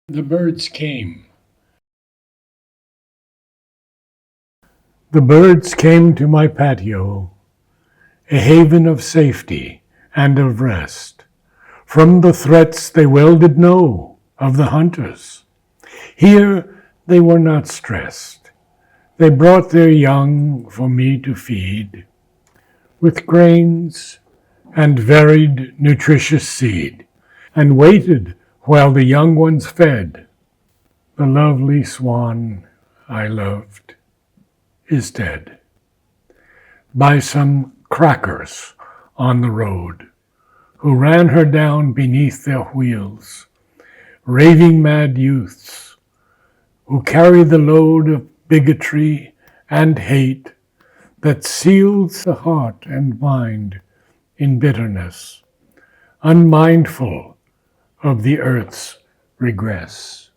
The birds came. The birds came to my patio, a haven of safety and of rest, from the threats they well did know of the hunters. Here they were not stressed. They brought their young for me to feed, with grains and varied nutritious seed, and waited while the young ones fed. The lovely swan I loved is dead. By some crackers on the road, who ran her down beneath their wheels, raving mad youths, who carry the load of bigotry and hate that seals the heart and mind in bitterness, unmindful of the earth's regress.